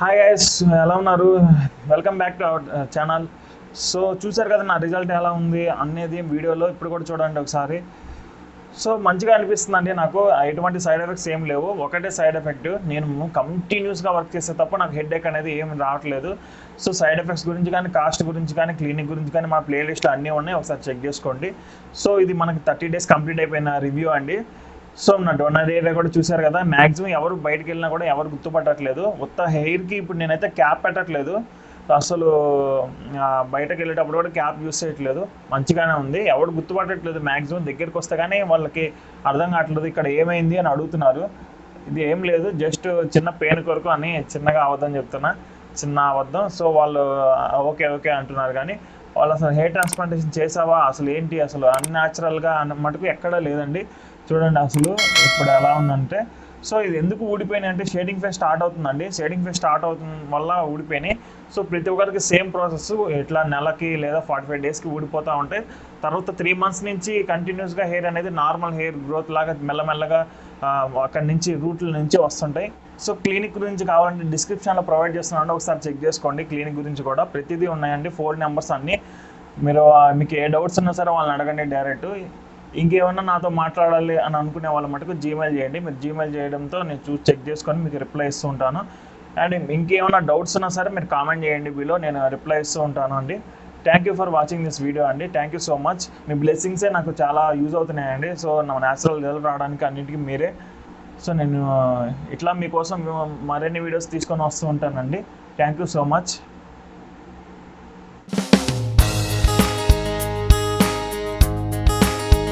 Hi guys, ఎలా ఉన్నారు? Welcome back to our channel. So చూసారు కదా నా రిజల్ట్ ఎలా ఉంది అనేది వీడియోలో ఇప్పుడు కూడా చూడండి ఒకసారి. సో మంచిగా అనిపిస్తుందండి నాకు. ఎటువంటి సైడ్ ఎఫెక్ట్స్ ఏం లేవు. ఒకటే సైడ్ ఎఫెక్ట్, నేను కంటిన్యూస్గా వర్క్ చేస్తే తప్ప నాకు హెడేక్ అనేది ఏం రావట్లేదు. సో సైడ్ ఎఫెక్ట్స్ గురించి కానీ, కాస్ట్ గురించి కానీ, క్లినిక్ గురించి కానీ మా ప్లేలిస్ట్లో అన్నీ ఉన్నాయి, ఒకసారి చెక్ చేసుకోండి. సో ఇది మనకి 30 days కంప్లీట్ అయిపోయిన రివ్యూ అండి. సో నా డోనర్ ఏరియా కూడా చూసారు కదా, మ్యాక్సిమం ఎవరు బయటకు వెళ్ళినా కూడా ఎవరు గుర్తుపట్టట్లేదు. మొత్త హెయిర్కి ఇప్పుడు నేనైతే క్యాప్ పెట్టట్లేదు అసలు. బయటకు వెళ్ళేటప్పుడు కూడా క్యాప్ యూస్ చేయట్లేదు. మంచిగానే ఉంది, ఎవరు గుర్తుపట్టట్లేదు. మ్యాక్సిమం దగ్గరికి వస్తే కానీ వాళ్ళకి అర్థం కావట్లేదు ఇక్కడ ఏమైంది అని అడుగుతున్నారు. ఇది ఏం లేదు, జస్ట్ చిన్న పెయిన్ కొరకు అని చిన్నగా అవద్దని చెప్తున్నా, చిన్న అబద్ధం. సో వాళ్ళు ఓకే ఓకే అంటున్నారు, కానీ వాళ్ళు అసలు హెయిర్ ట్రాన్స్ప్లాంటేషన్ చేసావా, అసలు ఏంటి, అసలు అన్యాచురల్గా అన్న మటుకు ఎక్కడా లేదండి. చూడండి అసలు ఇప్పుడు ఎలా ఉందంటే. సో ఇది ఎందుకు ఊడిపోయినాయి అంటే షేడింగ్ ఫేస్ స్టార్ట్ అవుతుందండి. షేడింగ్ ఫేస్ స్టార్ట్ అవుతుంది వల్ల ఊడిపోయినాయి. సో ప్రతి ఒక్కరికి సేమ్ ప్రాసెస్, ఇట్లా నెలకి లేదా 45 daysకి ఊడిపోతూ ఉంటాయి. తర్వాత 3 months నుంచి కంటిన్యూస్గా హెయిర్ అనేది నార్మల్ హెయిర్ గ్రోత్ లాగా మెల్లమెల్లగా అక్కడి నుంచి రూట్ల నుంచి వస్తుంటాయి. సో క్లినిక్ గురించి కావాలంటే డిస్క్రిప్షన్లో ప్రొవైడ్ చేస్తున్నాను, ఒకసారి చెక్ చేసుకోండి. క్లినిక్ గురించి కూడా ప్రతిదీ ఉన్నాయండి, 4 numbers అన్నీ. మీరు మీకు ఏ డౌట్స్ ఉన్నా సరే వాళ్ళని అడగండి డైరెక్ట్. ఇంకేమన్నా నాతో మాట్లాడాలి అని అనుకునే వాళ్ళ మటుకు జీమెయిల్ చేయండి. మీరు జీమెయిల్ చేయడంతో నేను చూసి చెక్ చేసుకొని మీకు రిప్లై ఇస్తూ ఉంటాను. అండ్ ఇంకేమైనా డౌట్స్ ఉన్నా సరే మీరు కామెంట్ చేయండి బిలో, నేను రిప్లై ఇస్తూ ఉంటాను అండి. Thank you for watching this video అండి. Thank you so much. మీ బ్లెస్సింగ్సే నాకు చాలా యూజ్ అవుతున్నాయండి. సో నా న్యాచురల్ రిజల్ట్ రావడానికి అన్నింటికి మీరే. సో నేను ఇట్లా మీకోసం మరిన్ని వీడియోస్ తీసుకొని వస్తూ ఉంటానండి. Thank you so much.